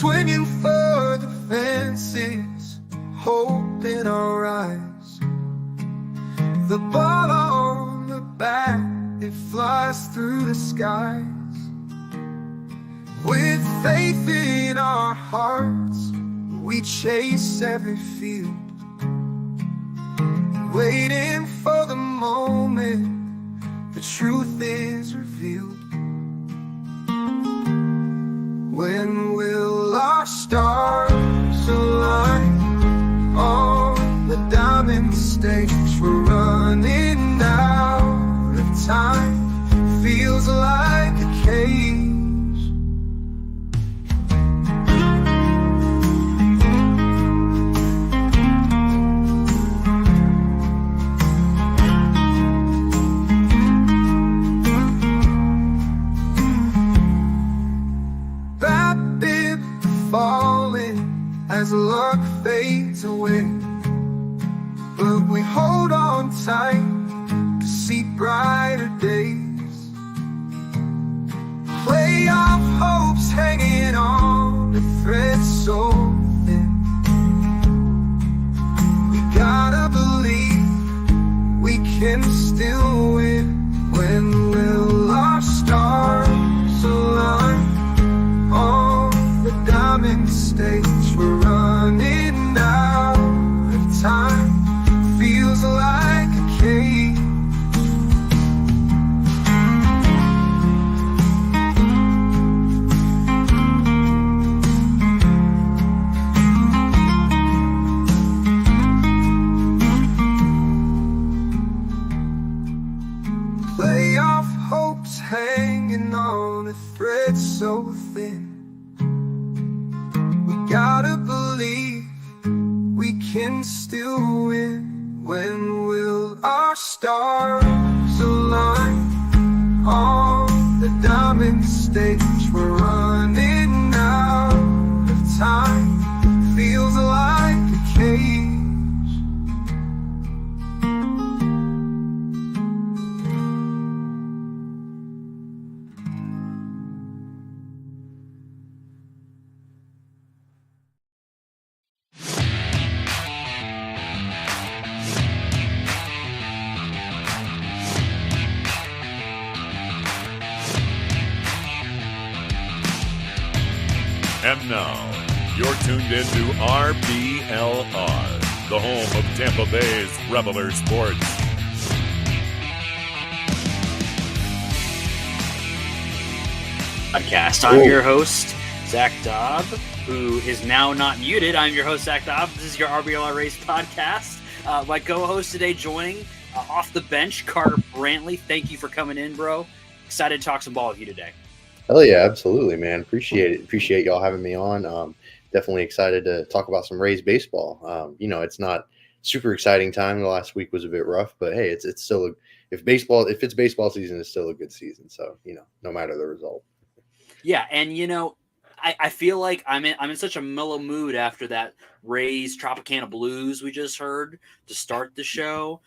swinging for the fences, hope in our eyes. The ball on the bat, it flies through the skies. With faith in our hearts, we chase every field, waiting for the moment the truth is revealed. When will our stars align on the diamond stage? We're running out of time, feels like a cage. Falling as luck fades away, but we hold on tight to see brighter days. Playoff hopes hanging on a thread so thin. We gotta believe we can still win. When will our stars align on the diamond stage? We're running out of time, feels like a cage. Playoff hopes hanging on a thread so thin. Gotta believe we can still win. When will our stars align on the diamond stage? We're running out of time, feels like a cage. And now, you're tuned into RBLR, the home of Tampa Bay's Reveler Sports. Podcast. I'm your host, Zach Dobb, who is now not muted. I'm your host, Zach Dobb. This is your RBLR Race podcast. My co-host today joining off the bench, Carter Brantley. Thank you for coming in, bro. Excited to talk some ball with you today. Hell yeah, absolutely, man. Appreciate it. Appreciate y'all having me on. Definitely excited to talk about some Rays baseball. It's not super exciting time. The last week was a bit rough, but hey, it's still if it's baseball season, it's still a good season. So no matter the result. Yeah, and I feel like I'm in such a mellow mood after that Rays Tropicana Blues we just heard to start the show.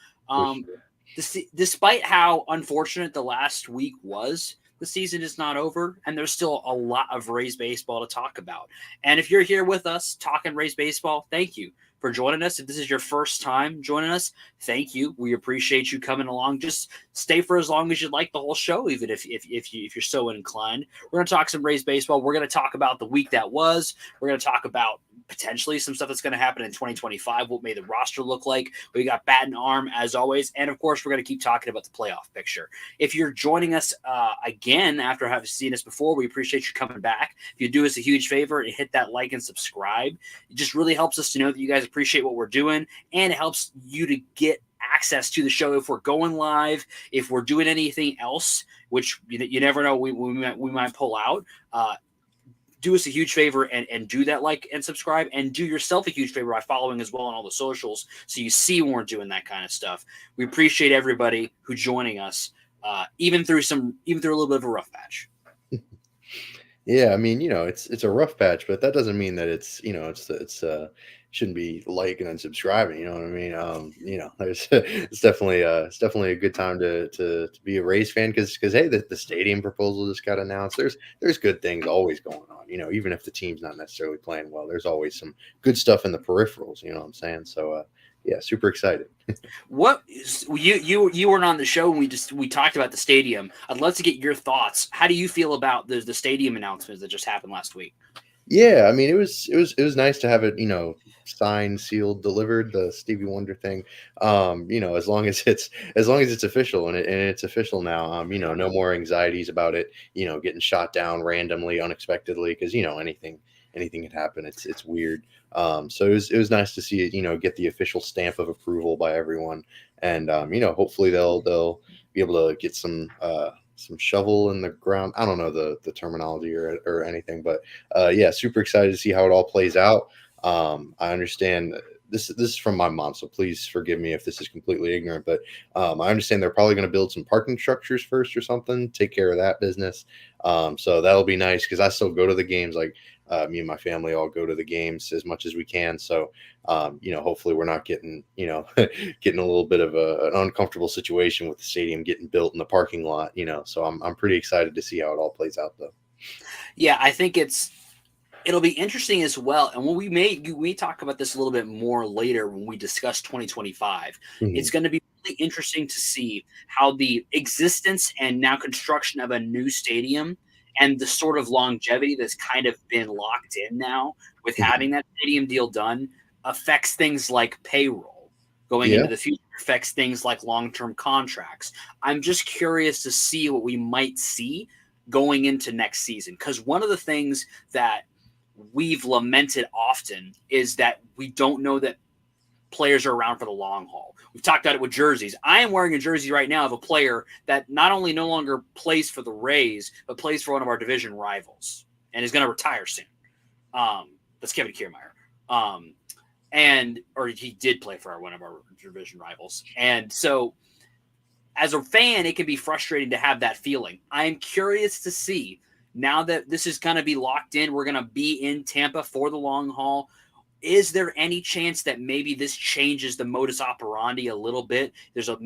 Despite how unfortunate the last week was, the season is not over, and there's still a lot of Rays baseball to talk about. And if you're here with us talking Rays baseball, thank you for joining us. If this is your first time joining us, thank you. We appreciate you coming along. Just stay for as long as you'd like the whole show, even if you're so inclined. We're going to talk some Rays baseball. We're going to talk about the week that was. We're going to talk about potentially some stuff that's going to happen in 2025. What may the roster look like? We got bat and arm as always. And of course, we're going to keep talking about the playoff picture. If you're joining us again after having seen us before, we appreciate you coming back. If you do us a huge favor and hit that like and subscribe, it just really helps us to know that you guys appreciate what we're doing, and it helps you to get access to the show if we're going live, if we're doing anything else, which you never know, we might pull out. Do us a huge favor and do that like and subscribe, and do yourself a huge favor by following as well on all the socials so you see when we're doing that kind of stuff. We appreciate everybody who's joining us, even through a little bit of a rough patch. Yeah, I mean, it's a rough patch, but that doesn't mean that it's liking and subscribing. You know what I mean? There's it's definitely a good time to be a Rays fan because hey, the stadium proposal just got announced. There's good things always going on. Even if the team's not necessarily playing well, there's always some good stuff in the peripherals. You know what I'm saying? So yeah, super excited. What you weren't on the show and we talked about the stadium. I'd love to get your thoughts. How do you feel about the stadium announcements that just happened last week? Yeah, I mean, it was nice to have it, signed, sealed, delivered, the Stevie Wonder thing. As long as it's official and it's official now. No more anxieties about it, getting shot down randomly, unexpectedly, because anything can happen. It's weird. So it was nice to see it, get the official stamp of approval by everyone, and hopefully they'll be able to get some shovel in the ground. I don't know the terminology or anything, but yeah, super excited to see how it all plays out. I understand this is from my mom, so please forgive me if this is completely ignorant, but I understand they're probably going to build some parking structures first or something, take care of that business. So that'll be nice because I still go to the games. Like me and my family all go to the games as much as we can. So hopefully we're not getting getting a little bit of an uncomfortable situation with the stadium getting built in the parking lot. So I'm pretty excited to see how it all plays out, though. Yeah, I think it'll be interesting as well. And when we talk about this a little bit more later when we discuss 2025, it's going to be really interesting to see how the existence and now construction of a new stadium and the sort of longevity that's kind of been locked in now with having that stadium deal done affects things like payroll going into the future, affects things like long-term contracts. I'm just curious to see what we might see going into next season, because one of the things that we've lamented often is that we don't know that players are around for the long haul. We've talked about it with jerseys. I am wearing a jersey right now of a player that not only no longer plays for the Rays, but plays for one of our division rivals and is going to retire soon. That's Kevin Kiermaier. Or he did play for one of our division rivals. And so as a fan, it can be frustrating to have that feeling. I'm curious to see, now that this is going to be locked in, we're going to be in Tampa for the long haul. Is there any chance that maybe this changes the modus operandi a little bit? There's a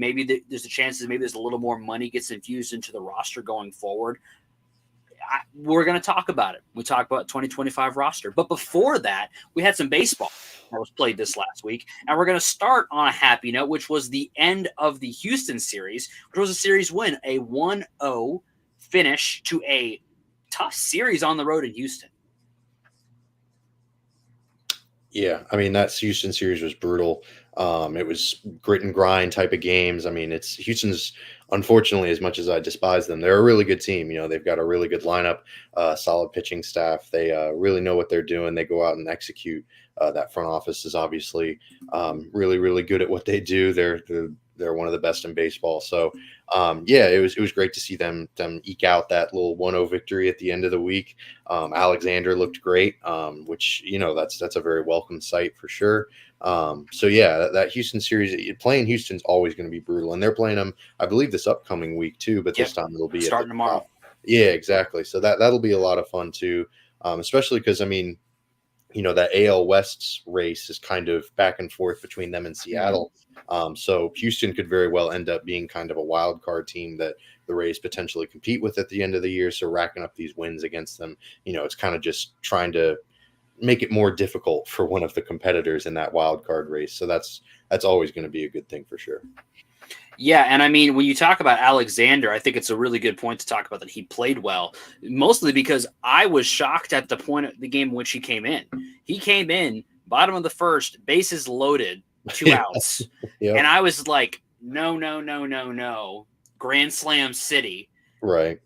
chance that maybe there's a little more money gets infused into the roster going forward. We're going to talk about it. We talk about 2025 roster. But before that, we had some baseball that was played this last week. And we're going to start on a happy note, which was the end of the Houston series, which was a series win, a 1-0 finish to a tough series on the road in Houston. Yeah, I mean, that Houston series was brutal. It was grit and grind type of games. I mean, it's Houston's, unfortunately, as much as I despise them, they're a really good team. They've got a really good lineup, solid pitching staff. They really know what they're doing. They go out and execute. That front office is obviously really, really good at what they do. They're one of the best in baseball. So, yeah, it was great to see them eke out that little 1-0 victory at the end of the week. Alexander looked great, which, that's a very welcome sight for sure. So, yeah, that Houston series, playing Houston's always going to be brutal. And they're playing them, I believe, this upcoming week too, but this time it'll be starting tomorrow. Yeah, exactly. So that'll be a lot of fun too, especially because, I mean, that AL West's race is kind of back and forth between them and Seattle. So Houston could very well end up being kind of a wild card team that the Rays potentially compete with at the end of the year. So racking up these wins against them, it's kind of just trying to make it more difficult for one of the competitors in that wild card race. So that's always going to be a good thing for sure. Yeah, and I mean, when you talk about Alexander, I think it's a really good point to talk about that he played well, mostly because I was shocked at the point of the game in which he came in. He came in, bottom of the first, bases loaded, 2 outs. Yep. And I was like, no. Grand Slam City. Right.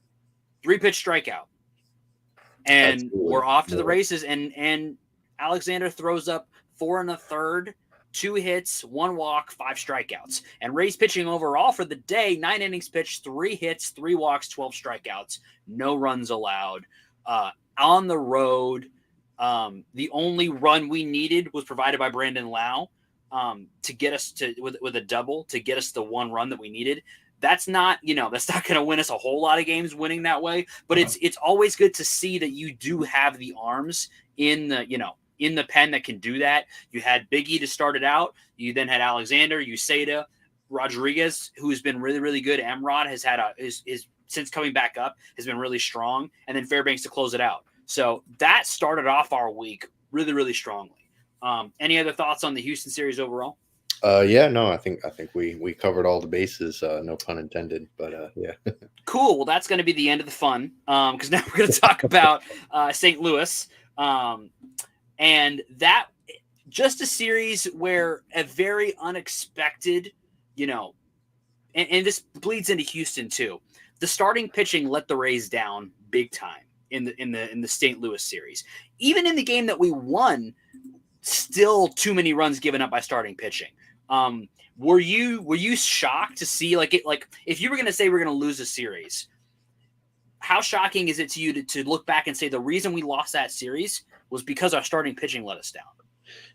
3-pitch strikeout. And Absolutely. We're off to the races, and Alexander throws up 4 1/3, 2 hits, 1 walk, 5 strikeouts. And Rays pitching overall for the day, 9 innings pitched, 3 hits, 3 walks, 12 strikeouts, no runs allowed. On the road, the only run we needed was provided by Brandon Lau to get us with a double to get us the 1 run that we needed. That's not going to win us a whole lot of games winning that way, but it's always good to see that you do have the arms in the, in the pen that can do that. You had Big E to start it out. You then had Alexander, Uceda, Rodriguez, who's been really, really good. Emrod has had is since coming back up has been really strong, and then Fairbanks to close it out. So that started off our week really, really strongly. Any other thoughts on the Houston series overall? Yeah, no, I think we covered all the bases, no pun intended, but yeah. Cool. Well, that's going to be the end of the fun because now we're going to talk about St. Louis. And that just a series where a very unexpected, and this bleeds into Houston too. The starting pitching let the Rays down big time in the St. Louis series. Even in the game that we won, still too many runs given up by starting pitching. Were you shocked to see like if you were going to say we're going to lose a series, how shocking is it to you to look back and say the reason we lost that series was because our starting pitching let us down?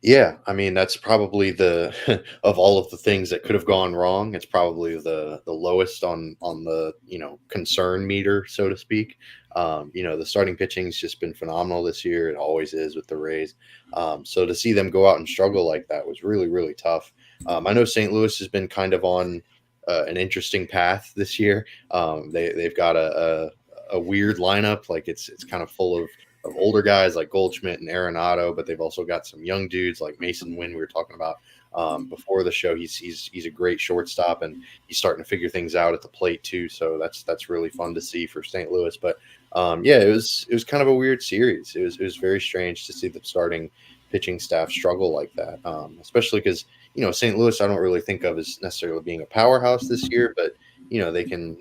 Yeah, I mean that's probably the of all of the things that could have gone wrong, it's probably the lowest on the concern meter, so to speak. The starting pitching's just been phenomenal this year. It always is with the Rays. So to see them go out and struggle like that was really, really tough. I know St. Louis has been kind of on an interesting path this year. They've got a weird lineup, like it's kind of full of older guys like Goldschmidt and Arenado, but they've also got some young dudes like Mason Wynn we were talking about before the show. He's a great shortstop, and he's starting to figure things out at the plate too. So that's really fun to see for St. Louis. But yeah, it was kind of a weird series. It was very strange to see the starting pitching staff struggle like that, especially because St. Louis I don't really think of as necessarily being a powerhouse this year, but they can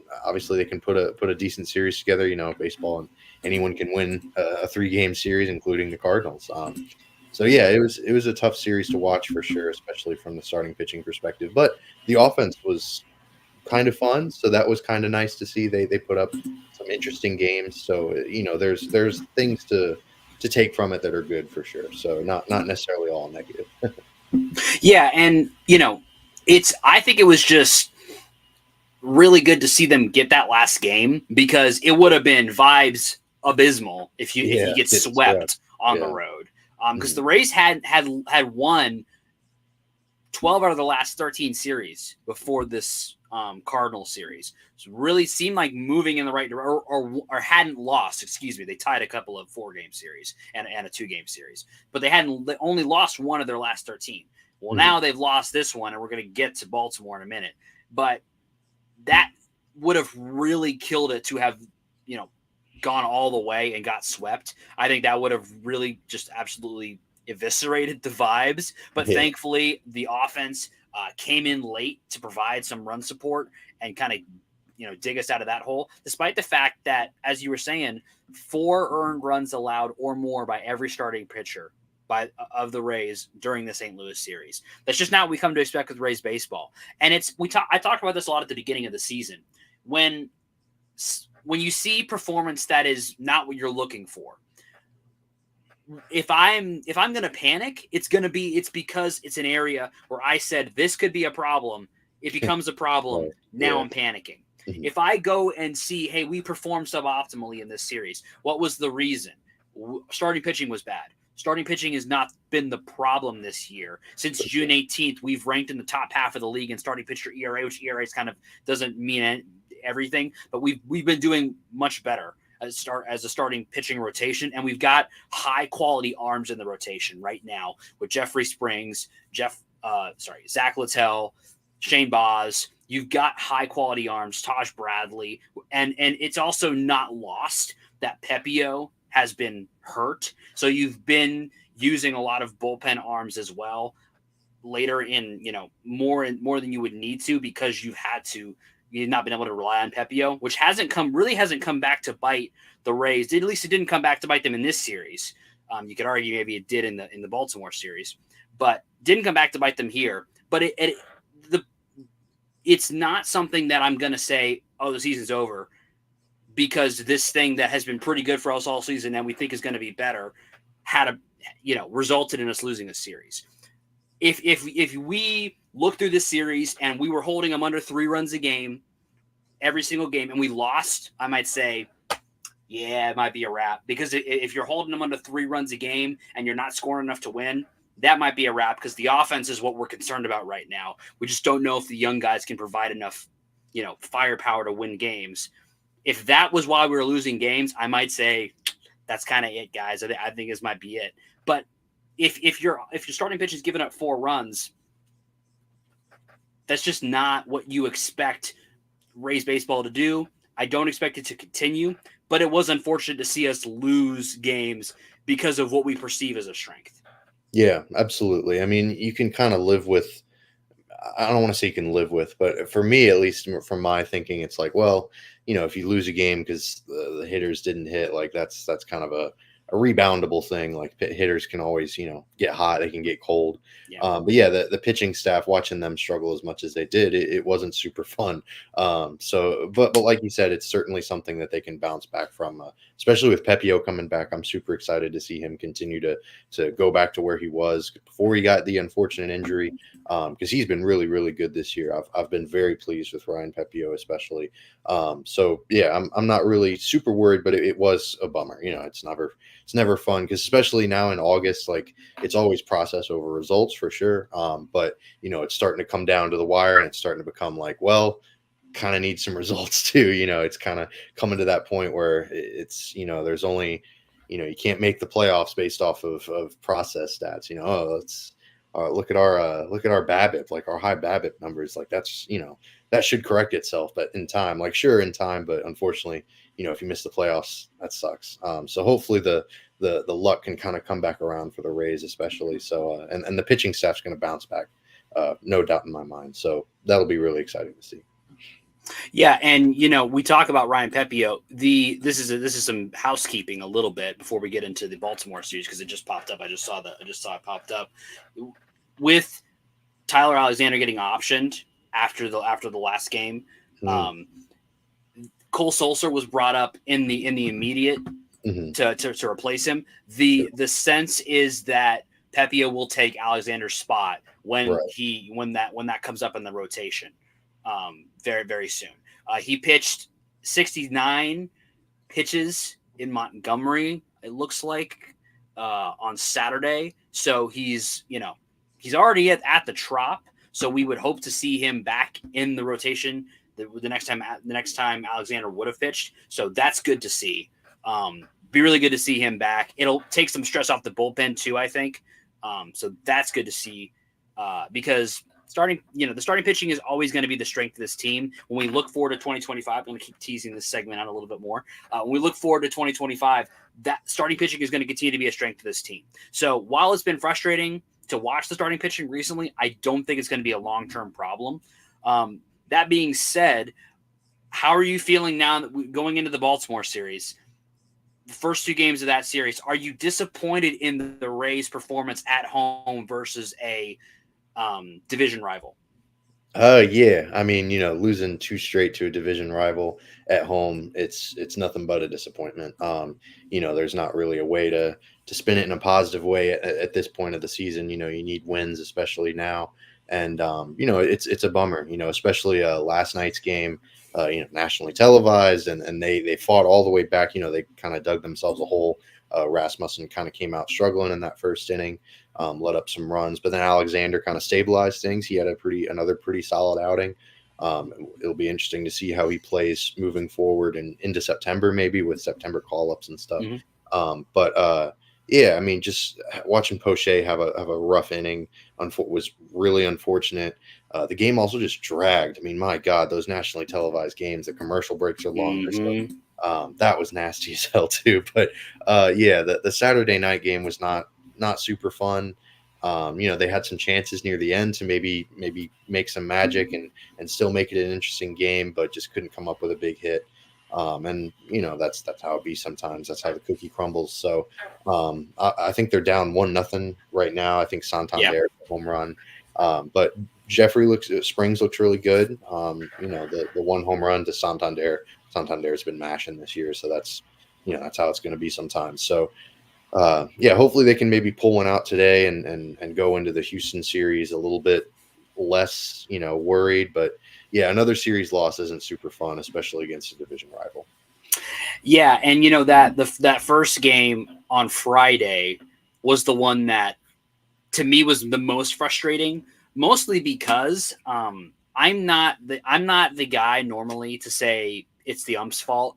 put a decent series together. Baseball, and anyone can win a 3-game series, including the Cardinals. So yeah, it was a tough series to watch for sure, especially from the starting pitching perspective. But the offense was kind of fun, so that was kind of nice to see. They put up some interesting games. So there's things to take from it that are good for sure. So not necessarily all negative. Yeah, and I think it was just really good to see them get that last game, because it would have been vibes abysmal if you get swept on the road. Because the Rays had won 12 out of the last 13 series before this Cardinal series. So really seemed like moving in the right direction, or hadn't lost. Excuse me, they tied a couple of 4-game series and a 2-game series, but they only lost one of their last 13. Well, now they've lost this one, and we're going to get to Baltimore in a minute. But that would have really killed it to have, gone all the way and got swept. I think that would have really just absolutely eviscerated the vibes. But thankfully, the offense came in late to provide some run support and kind of, dig us out of that hole. Despite the fact that, as you were saying, 4 earned runs allowed or more by every starting pitcher of the Rays during the St. Louis series. That's just not what we come to expect with Rays baseball. And I talked about this a lot at the beginning of the season. When you see performance that is not what you're looking for, if I'm going to panic, it's because it's an area where I said this could be a problem. It becomes a problem. Now I'm panicking. If I go and see, hey, we performed suboptimally in this series, what was the reason? Starting pitching was bad. Starting pitching has not been the problem this year. Since June 18th, we've ranked in the top half of the league in starting pitcher ERA, which ERA kind of doesn't mean everything, but we've been doing much better as a starting pitching rotation, and we've got high quality arms in the rotation right now with Jeffrey Springs, Zach Littell, Shane Baz. You've got high quality arms, Taj Bradley, and it's also not lost that Pepio has been hurt. So you've been using a lot of bullpen arms as well later in, more than you would need to, because you've not been able to rely on Pepio, which hasn't come back to bite the Rays. At least it didn't come back to bite them in this series. You could argue maybe it did in the Baltimore series, but didn't come back to bite them here. But it's not something that I'm going to say, oh, the season's over, because this thing that has been pretty good for us all season and we think is going to be better resulted in us losing a series. If we look through this series and we were holding them under 3 runs a game every single game and we lost, I might say yeah, it might be a wrap. Because if you're holding them under 3 runs a game and you're not scoring enough to win, that might be a wrap because the offense is what we're concerned about right now. We just don't know if the young guys can provide enough, firepower to win games. If that was why we were losing games, I might say that's kind of it, guys. I think this might be it. But if your starting pitch is giving up 4 runs, that's just not what you expect Rays baseball to do. I don't expect it to continue, but it was unfortunate to see us lose games because of what we perceive as a strength. Yeah, absolutely. I mean, you can kind of live with, I don't want to say you can live with, but for me, at least from my thinking, it's like, well, if you lose a game because the hitters didn't hit, like that's kind of a reboundable thing. Like hitters can always, get hot, they can get cold. Yeah. But yeah, the pitching staff, watching them struggle as much as they did, it wasn't super fun. But like you said, it's certainly something that they can bounce back from, especially with Pepio coming back. I'm super excited to see him continue to go back to where he was before he got the unfortunate injury, because he's been really, really good this year. I've been very pleased with Ryan Pepio, especially. So yeah, I'm not really super worried, but it was a bummer. It's never fun because especially now in August, like it's always process over results for sure. But it's starting to come down to the wire and it's starting to become like, well, kind of need some results too. It's kind of coming to that point where it's, there's only, you can't make the playoffs based off of process stats. Let's look at our BABIP, like our high BABIP numbers. Like that's, that should correct itself, but in time, like sure in time, but unfortunately, if you miss the playoffs, that sucks. So hopefully the luck can kind of come back around for the Rays, especially. So and the pitching staff's going to bounce back, no doubt in my mind. So that'll be really exciting to see. Yeah, and we talk about Ryan Pepio. This is some housekeeping a little bit before we get into the Baltimore series because it just popped up. I just saw it popped up with Tyler Alexander getting optioned after the last game. Cole Sulser was brought up in the immediate to replace him. The sense is that Pepio will take Alexander's spot when that comes up in the rotation very, very soon. He pitched 69 pitches in Montgomery, it looks like, on Saturday. So he's already at the Trop. So we would hope to see him back in the rotation the next time Alexander would have pitched. So that's good to see. Be really good to see him back. It'll take some stress off the bullpen too, I think. So that's good to see because the starting pitching is always going to be the strength of this team. When we look forward to 2025, I'm going to keep teasing this segment out a little bit more. When we look forward to 2025, that starting pitching is going to continue to be a strength of this team. So while it's been frustrating to watch the starting pitching recently, I don't think it's going to be a long-term problem. That being said, how are you feeling now that going into the Baltimore series? The first 2 games of that series, are you disappointed in the Rays' performance at home versus a division rival? Yeah. I mean, losing 2 straight to a division rival at home, it's nothing but a disappointment. There's not really a way to spin it in a positive way at this point of the season. You need wins, especially now. And, it's a bummer, especially last night's game, nationally televised and they fought all the way back. They kind of dug themselves a hole. Rasmussen kind of came out struggling in that first inning, let up some runs, but then Alexander kind of stabilized things. He had another pretty solid outing. It'll be interesting to see how he plays moving forward and into September, maybe with September call-ups and stuff. Yeah, I mean, just watching Poche have a rough inning was really unfortunate. The game also just dragged. I mean, my God, those nationally televised games, the commercial breaks are longer. So that was nasty as hell too. But yeah, the Saturday night game was not super fun. They had some chances near the end to maybe make some magic and still make it an interesting game, but just couldn't come up with a big hit. And that's how it be sometimes. That's how the cookie crumbles. So I think they're down 1-0 right now. I think Santander home run, but Springs looks really good. The 1 home run to Santander has been mashing this year, so that's how it's going to be sometimes. So hopefully they can maybe pull one out today and go into the Houston series a little bit less worried. But yeah, another series loss isn't super fun, especially against a division rival. Yeah, and you know that first game on Friday was the one that to me was the most frustrating, mostly because I'm not the guy normally to say it's the ump's fault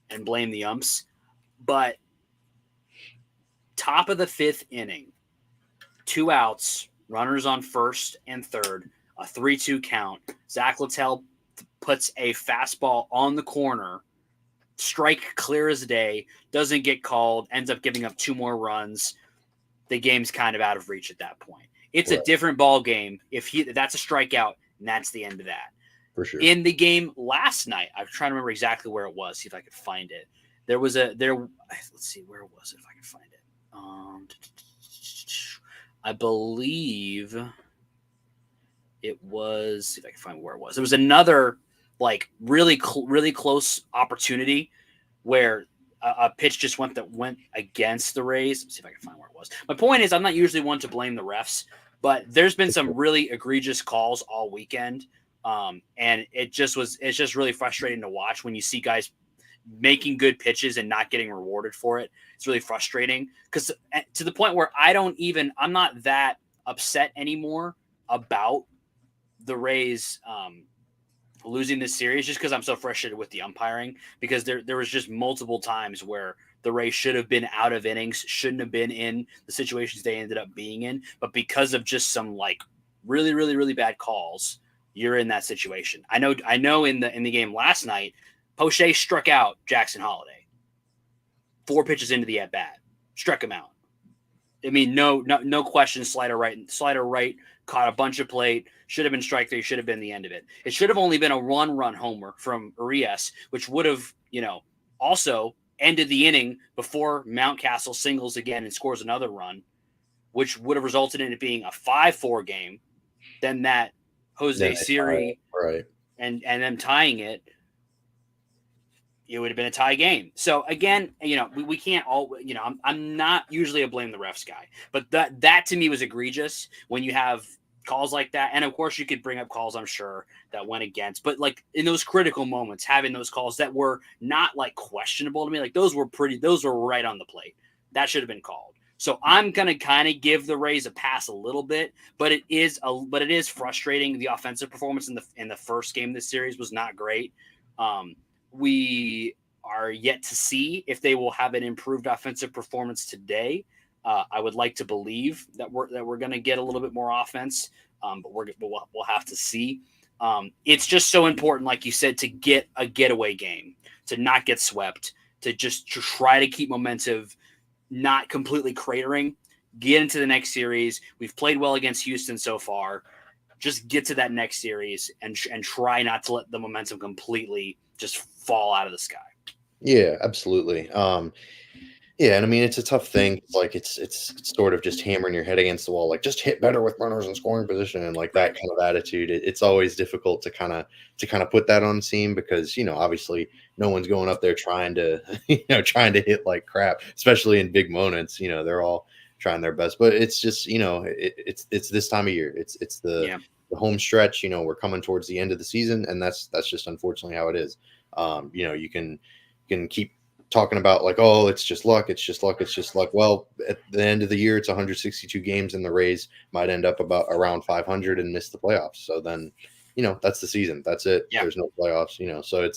and blame the umps, but top of the fifth inning, 2 outs, runners on first and third, a 3-2 count. Zach Littell puts a fastball on the corner, strike clear as day, doesn't get called, ends up giving up 2 more runs. The game's kind of out of reach at that point. It's a different ball game if that's a strikeout, and that's the end of that. For sure. In the game last night, I'm trying to remember exactly where it was. See if I could find it. Let's see, where was it? If I can find it. I believe it was. See if I can find where it was. There was another really close opportunity where a pitch just went against the Rays. Let's see if I can find where it was. My point is, I'm not usually one to blame the refs, but there's been some really egregious calls all weekend, and it's just really frustrating to watch when you see guys making good pitches and not getting rewarded for it. It's really frustrating because to the point where I'm not that upset anymore about the Rays losing this series just because I'm so frustrated with the umpiring, because there was just multiple times where the Rays should have been out of innings, shouldn't have been in the situations they ended up being in, but because of just some really, really, really bad calls, you're in that situation. I know in the game last night, Poche struck out Jackson Holiday 4 pitches into the at-bat, struck him out. I mean, no question. Slider right, caught a bunch of plate. Should have been strike 3. Should have been the end of it. It should have only been a 1-run homer from Urias, which would have, also ended the inning before Mountcastle singles again and scores another run, which would have resulted in it being a 5-4 game. Then that Jose Siri right, and them tying it. It would have been a tie game. So again, we can't all, I'm not usually a blame the refs guy, but that to me was egregious when you have calls like that. And of course you could bring up calls, I'm sure, that went against, but in those critical moments, having those calls that were not questionable to me, those were right on the plate. That should have been called. So I'm going to kind of give the Rays a pass a little bit, but it is frustrating. The offensive performance in the first game of this series was not great. We are yet to see if they will have an improved offensive performance today. I would like to believe that we're going to get a little bit more offense, but we'll have to see. It's just so important, like you said, to get a getaway game, to not get swept, to try to keep momentum, not completely cratering, get into the next series. We've played well against Houston so far. Just get to that next series and try not to let the momentum completely just fall out of the sky. Yeah, absolutely. Yeah, and I mean, it's a tough thing. It's sort of just hammering your head against the wall, just hit better with runners in scoring position, and that kind of attitude. It's always difficult to kind of put that on the scene because obviously no one's going up there trying to hit like crap, especially in big moments. They're all trying their best, but it's just it's this time of year. It's the home stretch. We're coming towards the end of the season, and that's just unfortunately how it is. You can keep talking about oh, it's just luck. Well, at the end of the year, it's 162 games, and the Rays might end up around 500 and miss the playoffs. So then, that's the season. That's it. Yeah. There's no playoffs. So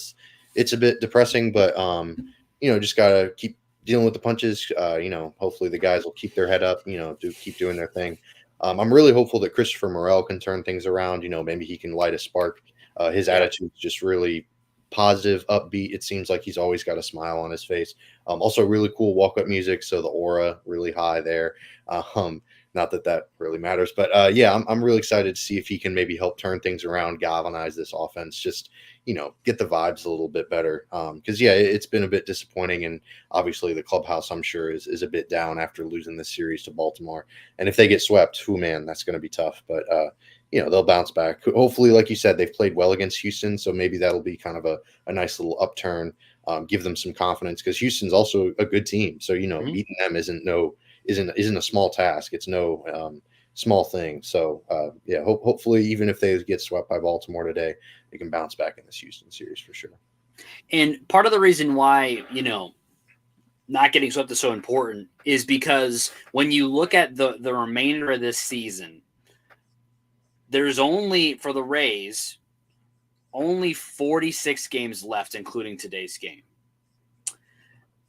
it's a bit depressing, but just gotta keep dealing with the punches. Hopefully the guys will keep their head up. Keep doing their thing. I'm really hopeful that Christopher Morel can turn things around. Maybe he can light a spark. His attitude's just really positive, upbeat. It seems like he's always got a smile on his face. Also really cool walk-up music, so the aura really high there. Not that really matters, but I'm really excited to see if he can maybe help turn things around, galvanize this offense, just get the vibes a little bit better. Because it's been a bit disappointing, and obviously the clubhouse, I'm sure, is a bit down after losing this series to Baltimore. And if they get swept, man, that's going to be tough. But they'll bounce back. Hopefully, like you said, they've played well against Houston, so maybe that'll be kind of a nice little upturn, give them some confidence, because Houston's also a good team. So beating them isn't a small task. It's no small thing. So hopefully, even if they get swept by Baltimore today, they can bounce back in this Houston series for sure. And part of the reason why, not getting swept is so important is because when you look at the remainder of this season, there's only, for the Rays, only 46 games left, including today's game.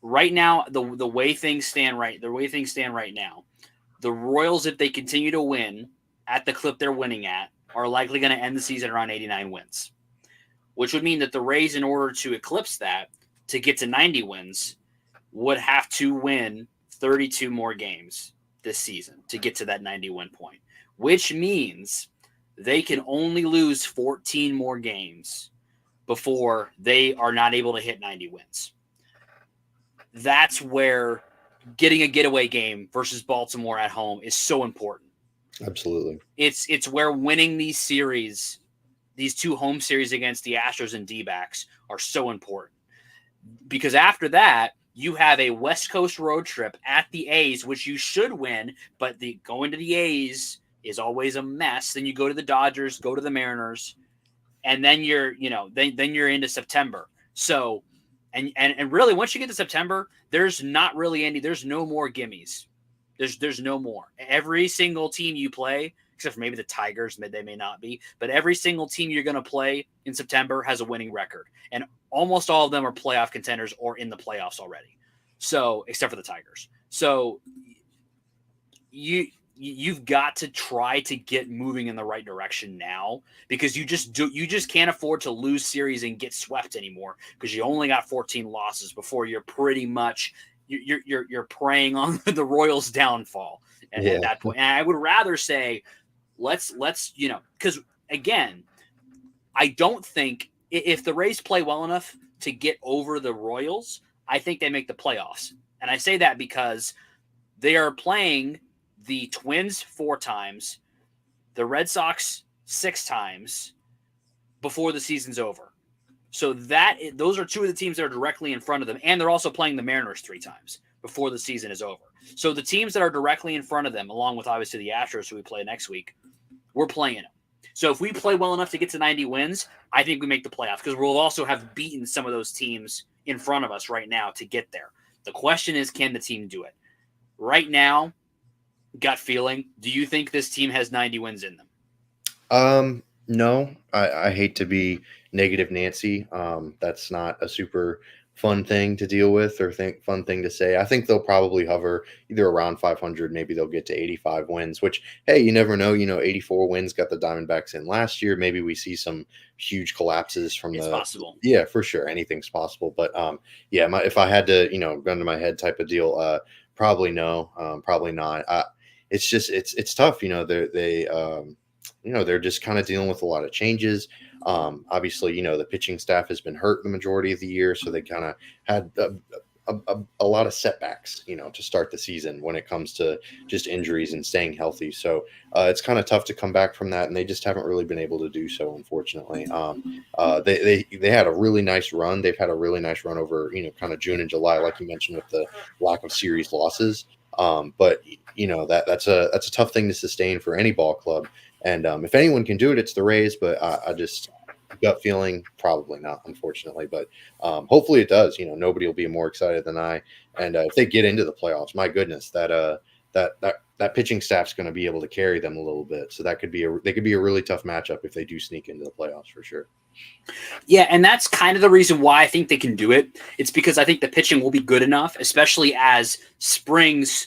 Right now, the way things stand right now, the Royals, if they continue to win at the clip they're winning at, are likely going to end the season around 89 wins, which would mean that the Rays, in order to eclipse that, to get to 90 wins, would have to win 32 more games this season to get to that 90-win point, which means they can only lose 14 more games before they are not able to hit 90 wins. That's where getting a getaway game versus Baltimore at home is so important. Absolutely. It's where winning these series, these two home series against the Astros and D-backs, are so important. Because after that, you have a West Coast road trip at the A's, which you should win, but going to the A's is always a mess. Then you go to the Dodgers, go to the Mariners, and then you're into September. So, and really, once you get to September, there's not really there's no more gimmies. There's no more. Every single team you play, except for maybe the Tigers, they may not be, but every single team you're going to play in September has a winning record. And almost all of them are playoff contenders or in the playoffs already. So, except for the Tigers. So, you've got to try to get moving in the right direction now, because you just can't afford to lose series and get swept anymore, because you only got 14 losses before you're pretty much you're preying on the Royals' downfall at that point. And I would rather say let's because again, I don't think if the Rays play well enough to get over the Royals, I think they make the playoffs. And I say that because they are playing the Twins 4 times, the Red Sox 6 times before the season's over. So those are two of the teams that are directly in front of them, and they're also playing the Mariners 3 times before the season is over. So the teams that are directly in front of them, along with obviously the Astros, who we play next week, we're playing them. So if we play well enough to get to 90 wins, I think we make the playoffs, because we'll also have beaten some of those teams in front of us right now to get there. The question is, can the team do it? Right now, gut feeling, do you think this team has 90 wins in them? No, I hate to be negative Nancy. That's not a super fun thing to deal with or fun thing to say. I think they'll probably hover either around 500. Maybe they'll get to 85 wins, which, hey, you never know. 84 wins got the Diamondbacks in last year. Maybe we see some huge collapses from it's possible. Yeah, for sure. Anything's possible. But if I had to, gun to my head type of deal, probably no, probably not. It's just, it's tough. They're just kind of dealing with a lot of changes. Obviously, the pitching staff has been hurt the majority of the year, so they kind of had a lot of setbacks, to start the season when it comes to just injuries and staying healthy. So it's kind of tough to come back from that, and they just haven't really been able to do so, unfortunately. They had a really nice run. They've had a really nice run over, kind of June and July, like you mentioned, with the lack of series losses. But that's a tough thing to sustain for any ball club. And if anyone can do it, it's the Rays. But I just gut feeling probably not, unfortunately. But hopefully it does. Nobody will be more excited than I. And if they get into the playoffs, my goodness, that pitching staff's going to be able to carry them a little bit. So they could be a really tough matchup if they do sneak into the playoffs, for sure. Yeah, and that's kind of the reason why I think they can do it. It's because I think the pitching will be good enough, especially as Springs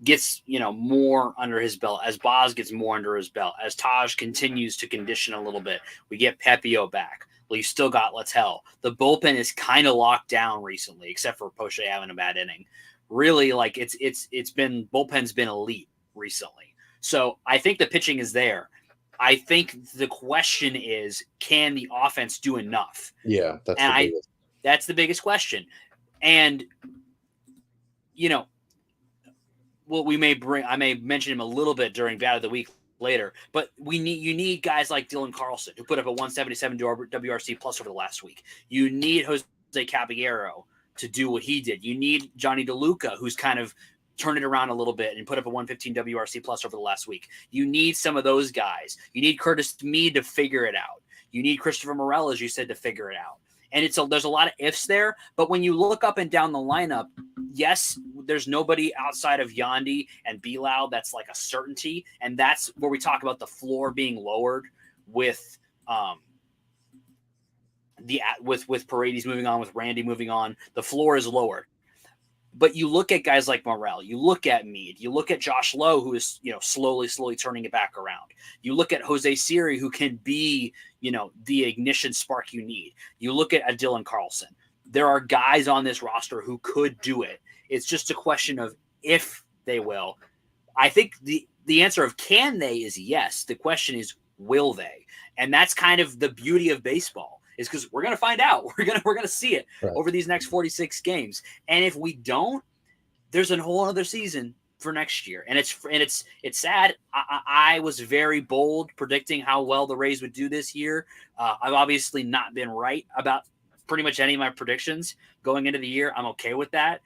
gets more under his belt, as Boz gets more under his belt, as Taj continues to condition a little bit. We get Pepio back. Well, you still got Littell. The bullpen is kind of locked down recently, except for Poche having a bad inning. Really, bullpen's been elite recently. So I think the pitching is there. I think the question is, can the offense do enough? Yeah, that's the biggest question. And I may mention him a little bit during Bat of the Week later, but you need guys like Dylan Carlson, who put up a 177 WRC plus over the last week. You need Jose Caballero to do what he did. You need Johnny DeLuca, who's kind of turned it around a little bit and put up a 115 WRC plus over the last week. You need some of those guys. You need Curtis Mead to figure it out. You need Christopher Morel, as you said, to figure it out. And there's a lot of ifs there. But when you look up and down the lineup, yes, there's nobody outside of Yandy and Bilal that's like a certainty. And that's where we talk about the floor being lowered with with Paredes moving on, with Randy moving on. The floor is lowered. But you look at guys like Morrell, you look at Mead, you look at Josh Lowe, who is, slowly turning it back around. You look at Jose Siri, who can be, the ignition spark you need. You look at Dylan Carlson. There are guys on this roster who could do it. It's just a question of if they will. I think the answer of can they is yes. The question is, will they? And that's kind of the beauty of baseball. Is because we're going to find out. We're going to see it over these next 46 games. And if we don't, there's a whole other season for next year. And it's sad. I was very bold predicting how well the Rays would do this year. I've obviously not been right about pretty much any of my predictions going into the year. I'm okay with that.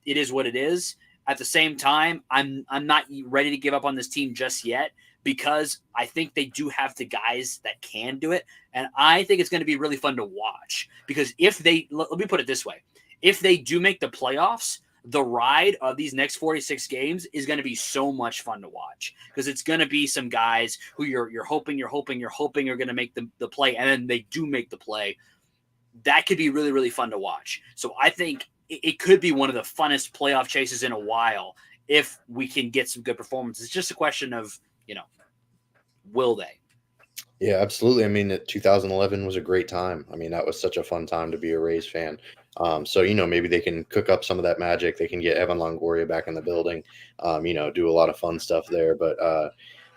It is what it is. At the same time, I'm not ready to give up on this team just yet, because I think they do have the guys that can do it. And I think it's going to be really fun to watch, because let me put it this way. If they do make the playoffs, the ride of these next 46 games is going to be so much fun to watch, because it's going to be some guys who you're hoping are going to make the play. And then they do make the play. That could be really, really fun to watch. So I think it could be one of the funnest playoff chases in a while if we can get some good performances. It's just a question of, will they? Yeah, absolutely. I mean, 2011 was a great time. I mean, that was such a fun time to be a Rays fan. So, maybe they can cook up some of that magic. They can get Evan Longoria back in the building, do a lot of fun stuff there. But,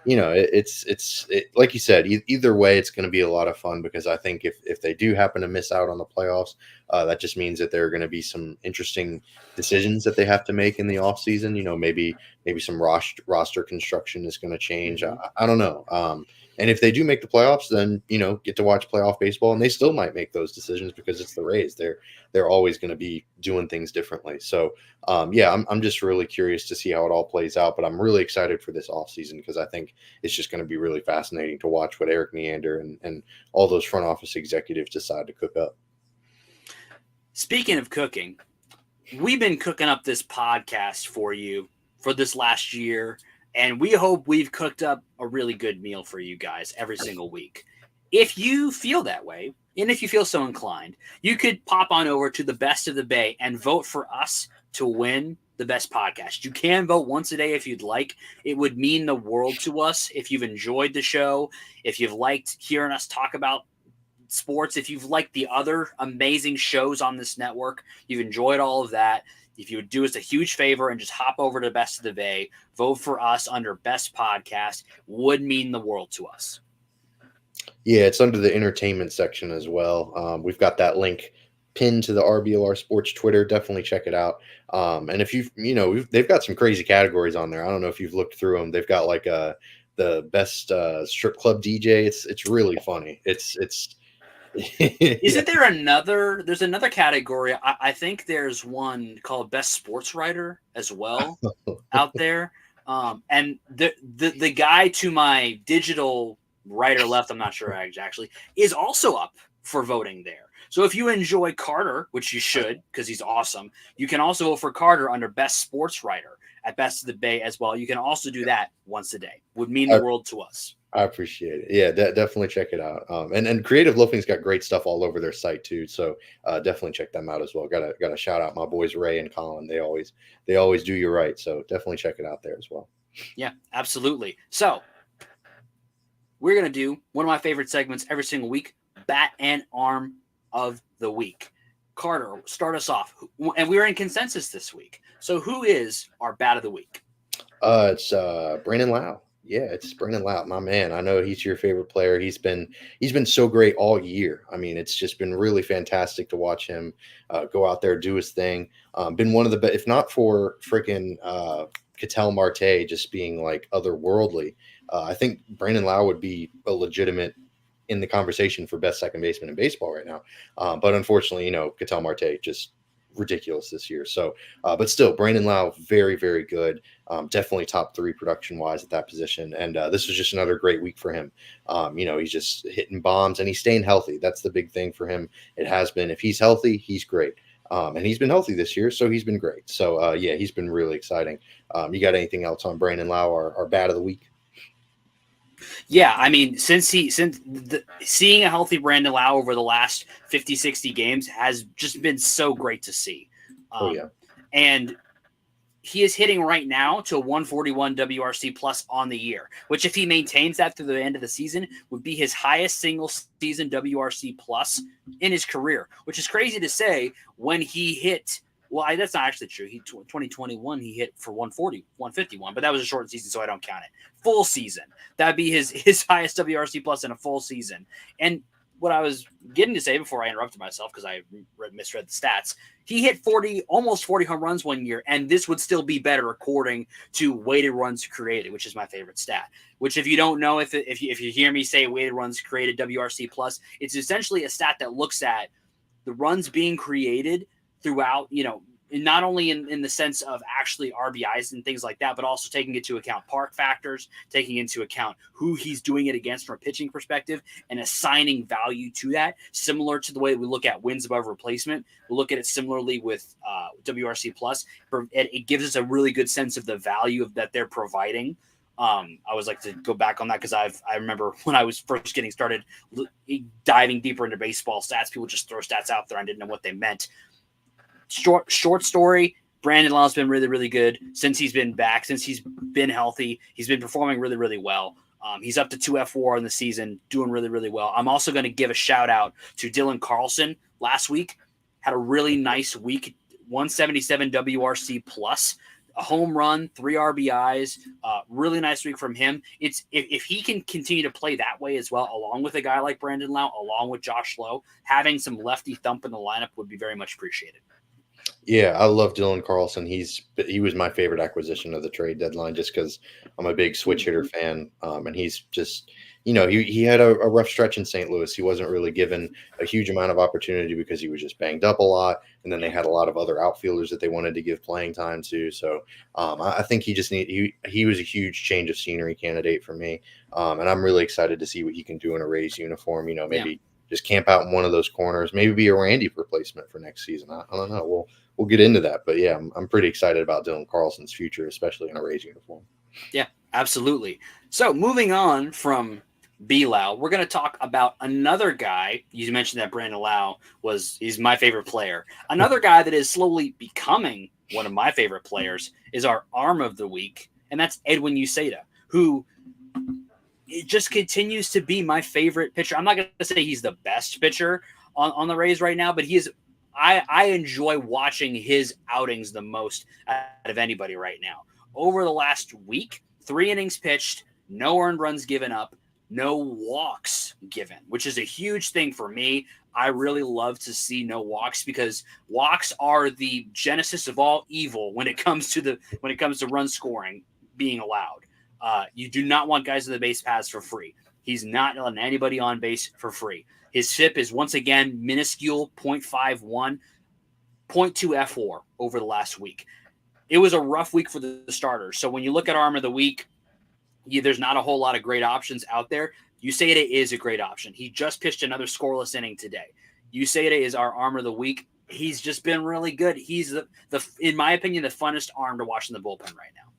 it's like you said, either way, it's going to be a lot of fun, because I think if they do happen to miss out on the playoffs, that just means that there are going to be some interesting decisions that they have to make in the offseason. Maybe some roster construction is going to change. I don't know. And if they do make the playoffs, then, get to watch playoff baseball, and they still might make those decisions because it's the Rays. They're always going to be doing things differently. So, I'm just really curious to see how it all plays out, but I'm really excited for this offseason, because I think it's just going to be really fascinating to watch what Eric Neander and all those front office executives decide to cook up. Speaking of cooking, we've been cooking up this podcast for you for this last year, and we hope we've cooked up a really good meal for you guys every single week. If you feel that way, and if you feel so inclined, you could pop on over to the Best of the Bay and vote for us to win the best podcast. You can vote once a day if you'd like. It would mean the world to us if you've enjoyed the show, if you've liked hearing us talk about sports, if you've liked the other amazing shows on this network, you've enjoyed all of that. If you would do us a huge favor and just hop over to Best of the Bay, vote for us under Best Podcast, would mean the world to us. Yeah, it's under the entertainment section as well. We've got that link pinned to the RBLR Sports Twitter. Definitely check it out. And if they've got some crazy categories on there. I don't know if you've looked through them. They've got like the best strip club DJ. It's really funny. It's Isn't there there's another category. I think there's one called Best Sports Writer as well out there. And the guy to my digital right or left, I'm not sure actually, is also up for voting there. So if you enjoy Carter, which you should, because he's awesome, you can also vote for Carter under Best Sports Writer at Best of the Bay as well. You can also do that once a day. Would mean the world to us. I appreciate it. Yeah, definitely check it out. And Creative Loafing's got great stuff all over their site too. So definitely check them out as well. Got to shout out my boys Ray and Colin. They always do you right. So definitely check it out there as well. Yeah, absolutely. So we're gonna do one of my favorite segments every single week: Bat and Arm of the Week. Carter, start us off. And we're in consensus this week. So who is our Bat of the Week? It's Brandon Lau. Yeah, it's Brandon Lau, my man. I know he's your favorite player. He's been so great all year. I mean, it's just been really fantastic to watch him go out there, do his thing. Been one of the best, if not for freaking Ketel Marte just being like otherworldly. I think Brandon Lau would be a legitimate in the conversation for best second baseman in baseball right now. But unfortunately, Ketel Marte just ridiculous this year. So, but still, Brandon Lau, very, very good. Definitely top 3 production wise at that position. And this was just another great week for him. He's just hitting bombs and he's staying healthy. That's the big thing for him. It has been. If he's healthy, he's great. And he's been healthy this year, so he's been great. So, he's been really exciting. You got anything else on Brandon Lau, our bat of the week? Yeah, I mean, seeing a healthy Brandon Lau over the last 50, 60 games has just been so great to see. And he is hitting right now to 141 WRC plus on the year, which if he maintains that through the end of the season would be his highest single season WRC plus in his career, which is crazy to say when he hit. Well, that's not actually true. 2021, he hit for 140, 151, but that was a short season, so I don't count it. Full season. That'd be his highest WRC plus in a full season. And what I was getting to say before I interrupted myself, because I misread the stats, he hit almost 40 home runs one year, and this would still be better according to weighted runs created, which is my favorite stat. Which, if you don't know, if you hear me say weighted runs created WRC plus, it's essentially a stat that looks at the runs being created throughout, not only in the sense of actually RBIs and things like that, but also taking into account park factors, taking into account who he's doing it against from a pitching perspective, and assigning value to that, similar to the way we look at wins above replacement. We look at it similarly with WRC plus. It gives us a really good sense of the value that they're providing. I always like to go back on that because I remember when I was first getting started diving deeper into baseball stats, people just throw stats out there. I didn't know what they meant. Short story, Brandon Lau's been really, really good since he's been back, since he's been healthy. He's been performing really, really well. He's up to 2 F4 in the season, doing really, really well. I'm also going to give a shout out to Dylan Carlson last week. Had a really nice week, 177 WRC plus, a home run, 3 RBIs, really nice week from him. If he can continue to play that way as well, along with a guy like Brandon Lau, along with Josh Lowe, having some lefty thump in the lineup would be very much appreciated. Yeah, I love Dylan Carlson. He was my favorite acquisition of the trade deadline just because I'm a big switch hitter fan. And he's just, he had a rough stretch in St. Louis. He wasn't really given a huge amount of opportunity because he was just banged up a lot. And then they had a lot of other outfielders that they wanted to give playing time to. So I think he was a huge change of scenery candidate for me. And I'm really excited to see what he can do in a Rays uniform, maybe just camp out in one of those corners, maybe be a Randy replacement for next season. I don't know. We'll get into that, but yeah, I'm pretty excited about Dylan Carlson's future, especially in a Rays uniform. Yeah, absolutely. So moving on from B-Lau, we're going to talk about another guy. You mentioned that Brandon Lau he's my favorite player. Another guy that is slowly becoming one of my favorite players is our arm of the week, and that's Edwin Uceta, who it just continues to be my favorite pitcher. I'm not going to say he's the best pitcher on the Rays right now, but he is. I enjoy watching his outings the most out of anybody right now. Over the last week, 3 innings pitched, no earned runs given up, no walks given, which is a huge thing for me. I really love to see no walks because walks are the genesis of all evil when it comes to run scoring being allowed. You do not want guys in the base paths for free. He's not letting anybody on base for free. His FIP is once again minuscule, 0.51, 0.2 F4 over the last week. It was a rough week for the starters. So when you look at Arm of the Week, there's not a whole lot of great options out there. Uceta is a great option. He just pitched another scoreless inning today. Uceta is our Arm of the Week. He's just been really good. He's in my opinion, the funnest arm to watch in the bullpen right now.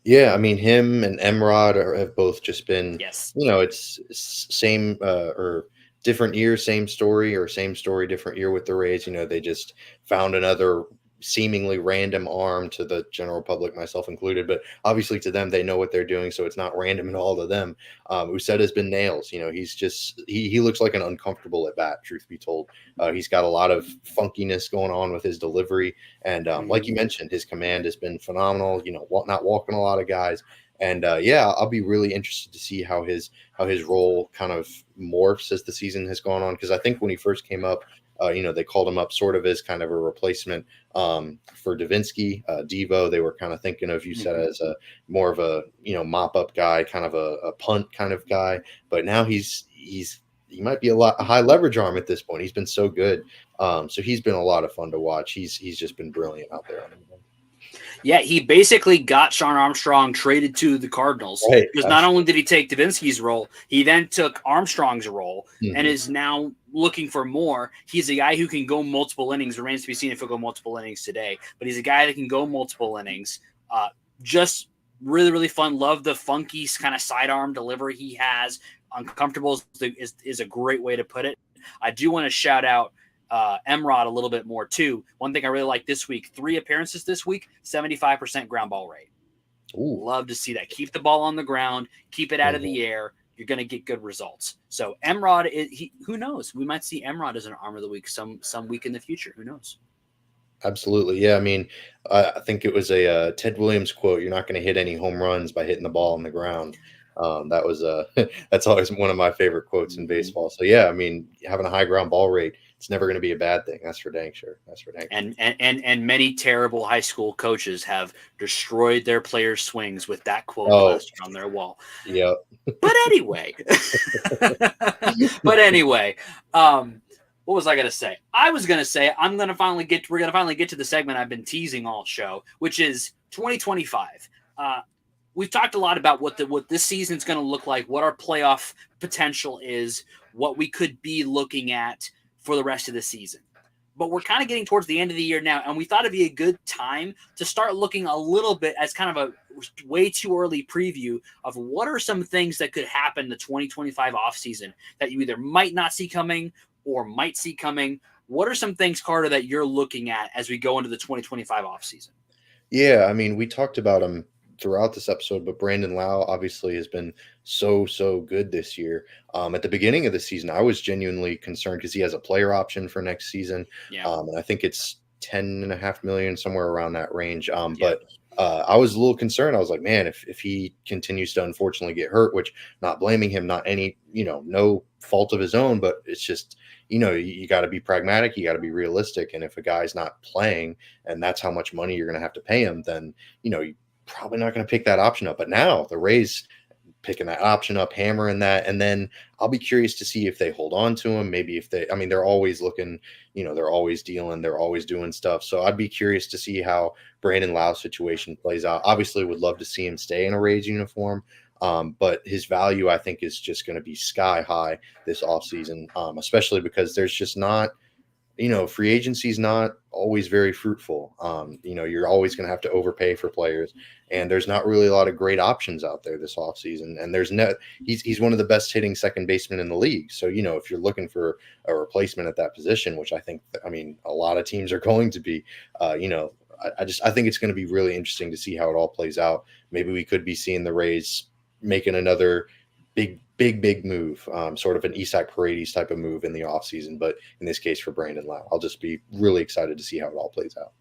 Yeah, I mean, him and Emrod have both just been, it's same or different year, same story, or same story, different year with the Rays. They just found another seemingly random arm to the general public, myself included, but obviously to them, they know what they're doing, so it's not random at all to them. Uceta's been nails. He's just he looks like an uncomfortable at bat, truth be told. He's got a lot of funkiness going on with his delivery, and like you mentioned, his command has been phenomenal. Not walking a lot of guys. And I'll be really interested to see how his role kind of morphs as the season has gone on. Because I think when he first came up, they called him up sort of as kind of a replacement for Davinsky, Devo. They were kind of thinking of Uceta as a more of a mop up guy, kind of a punt kind of guy. But now he might be a high leverage arm at this point. He's been so good. So he's been a lot of fun to watch. He's just been brilliant out there. Yeah, he basically got Sean Armstrong traded to the Cardinals. Right. Because not only did he take Davinsky's role, he then took Armstrong's role and is now looking for more. He's a guy who can go multiple innings. Remains to be seen if he'll go multiple innings today. But he's a guy that can go multiple innings. Just really, really fun. Love the funky kind of sidearm delivery he has. Uncomfortable is a great way to put it. I do want to shout out Emrod a little bit more too. One thing I really like this week, 3 appearances this week, 75% ground ball rate. Ooh. Love to see that. Keep the ball on the ground, keep it out of the air. You're going to get good results. So Emrod, who knows? We might see Emrod as an arm of the week some week in the future. Who knows? Absolutely. Yeah. I mean, I think it was a Ted Williams quote. You're not going to hit any home runs by hitting the ball on the ground. That was that's always one of my favorite quotes in baseball. So yeah, I mean, having a high ground ball rate, it's never going to be a bad thing. That's for dang sure. That's for dang sure. And many terrible high school coaches have destroyed their players' swings with that quote plastered on their wall. Yep. But anyway, what was I going to say? I was going to say we're going to finally get to the segment I've been teasing all show, which is 2025. We've talked a lot about what this season's going to look like, what our playoff potential is, what we could be looking at for the rest of the season. But we're kind of getting towards the end of the year now, and we thought it'd be a good time to start looking a little bit as kind of a way too early preview of what are some things that could happen the 2025 offseason that you either might not see coming or might see coming. What are some things, Carter, that you're looking at as we go into the 2025 offseason? Yeah, I mean, we talked about him throughout this episode, but Brandon Lau obviously has been so good this year. At the beginning of the season, I was genuinely concerned because he has a player option for next season. Yeah. And I think it's $10.5 million, somewhere around that range. But I was a little concerned. I was like, man, if he continues to unfortunately get hurt, which not blaming him, not any, no fault of his own, but it's just, you got to be pragmatic. You got to be realistic. And if a guy's not playing and that's how much money you're going to have to pay him, then, you probably not going to pick that option up. But now the Rays picking that option up, hammering that, and then I'll be curious to see if they hold on to him. Maybe if they're always looking, they're always dealing, they're always doing stuff. So I'd be curious to see how Brandon Lau's situation plays out. Obviously would love to see him stay in a Rays uniform. But his value, I think, is just going to be sky high this offseason, especially because there's just not, free agency is not always very fruitful. You're always going to have to overpay for players, and there's not really a lot of great options out there this offseason. And he's one of the best hitting second basemen in the league. So, if you're looking for a replacement at that position, which I think, a lot of teams are going to be, I think it's going to be really interesting to see how it all plays out. Maybe we could be seeing the Rays making another big move, sort of an Isaac Paredes type of move in the offseason, but in this case for Brandon Lau. I'll just be really excited to see how it all plays out.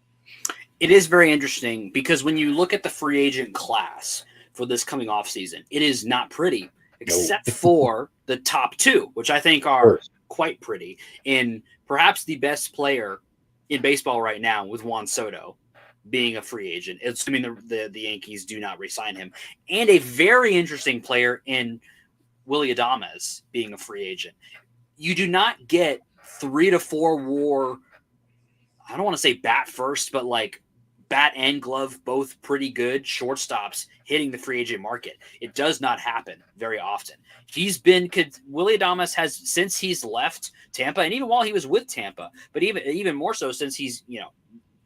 It is very interesting because when you look at the free agent class for this coming offseason, it is not pretty, except for the top 2, which I think are quite pretty, in perhaps the best player in baseball right now with Juan Soto being a free agent, assuming the Yankees do not re-sign him, and a very interesting player in Willy Adames being a free agent. You do not get 3 to 4 WAR, I don't want to say bat first, but like bat and glove, both pretty good shortstops hitting the free agent market. It does not happen very often. Willy Adames has, since he's left Tampa, and even while he was with Tampa, but even more so since he's,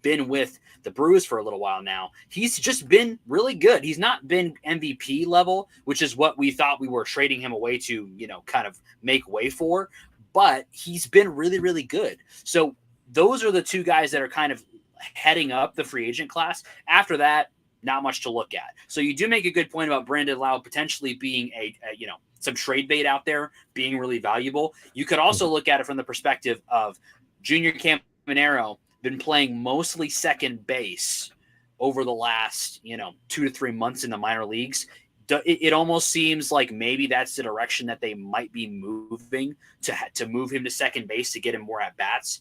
been with the Brewers for a little while now, he's just been really good. He's not been MVP level, which is what we thought we were trading him away to, kind of make way for, but he's been really, really good. So those are the 2 guys that are kind of heading up the free agent class. After that, not much to look at. So you do make a good point about Brandon Lau potentially being some trade bait out there, being really valuable. You could also look at it from the perspective of Junior Caminero, been playing mostly second base over the last, 2 to 3 months in the minor leagues. It almost seems like maybe that's the direction that they might be moving to move him to second base to get him more at bats.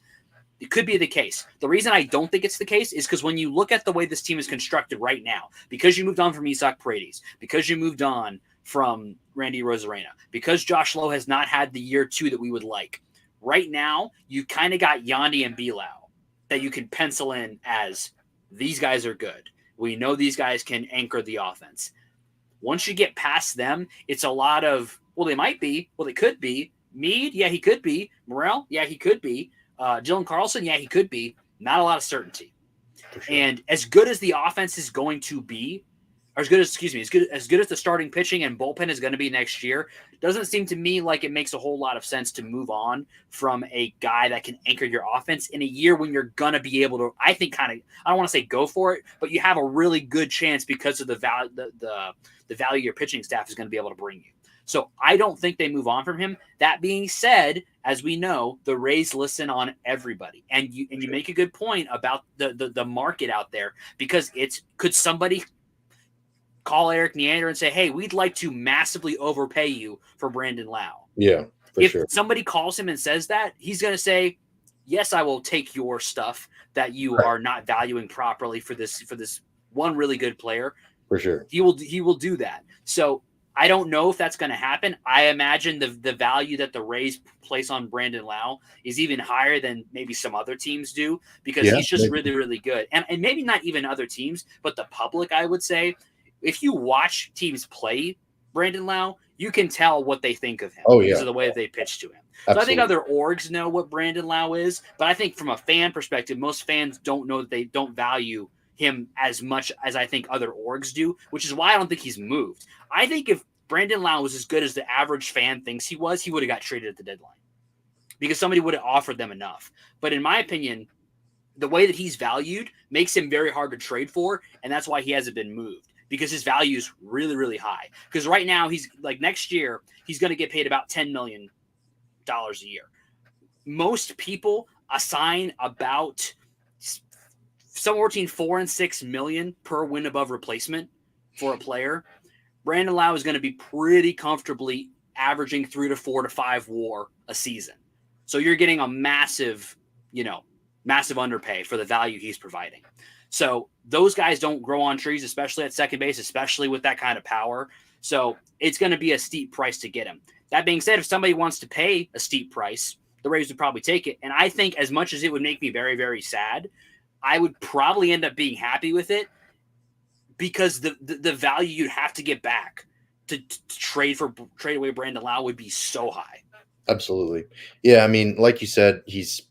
It could be the case. The reason I don't think it's the case is because when you look at the way this team is constructed right now, because you moved on from Isaac Paredes, because you moved on from Randy Rosarena, because Josh Lowe has not had the year 2 that we would like, right now you kind of got Yandy and Bilal that you can pencil in as these guys are good. We know these guys can anchor the offense. Once you get past them, it's a lot of, well, they might be, well, they could be. Mead, yeah, he could be. Morrell, yeah, he could be. Dylan Carlson, yeah, he could be. Not a lot of certainty. For sure. And as good as the offense is going to be, or as good as the starting pitching and bullpen is going to be next year, doesn't seem to me like it makes a whole lot of sense to move on from a guy that can anchor your offense in a year when you're going to be able to, I think, kind of, I don't want to say go for it, but you have a really good chance because of the value your pitching staff is going to be able to bring you. So I don't think they move on from him. That being said, as we know, the Rays listen on everybody, and you make a good point about the market out there, because could somebody call Eric Neander and say, hey, we'd like to massively overpay you for Brandon Lau? Yeah, if sure. somebody calls him and says that, he's going to say, yes, I will take your stuff that you are not valuing properly for this one really good player. For sure. He will do that. So I don't know if that's going to happen. I imagine the value that the Rays place on Brandon Lau is even higher than maybe some other teams do, because he's just really, really good. And maybe not even other teams, but the public, I would say, if you watch teams play Brandon Lau, you can tell what they think of him because of the way that they pitch to him. Absolutely. So I think other orgs know what Brandon Lau is, but I think from a fan perspective, most fans don't know that they don't value him as much as I think other orgs do, which is why I don't think he's moved. I think if Brandon Lau was as good as the average fan thinks he would have got traded at the deadline because somebody would have offered them enough. But in my opinion, the way that he's valued makes him very hard to trade for, and that's why he hasn't been moved, because his value is really, really high. Because right now, he's like, next year, he's going to get paid about $10 million a year. Most people assign about somewhere between $4 and $6 million per win above replacement for a player. Brandon Lau is going to be pretty comfortably averaging 3 to 4 to 5 WAR a season. So you're getting a massive underpay for the value he's providing. So those guys don't grow on trees, especially at second base, especially with that kind of power. So it's going to be a steep price to get him. That being said, if somebody wants to pay a steep price, the Rays would probably take it. And I think as much as it would make me very, very sad, I would probably end up being happy with it, because the value you'd have to get back to trade away Brandon Lau would be so high. Absolutely. Yeah, I mean, like you said, he's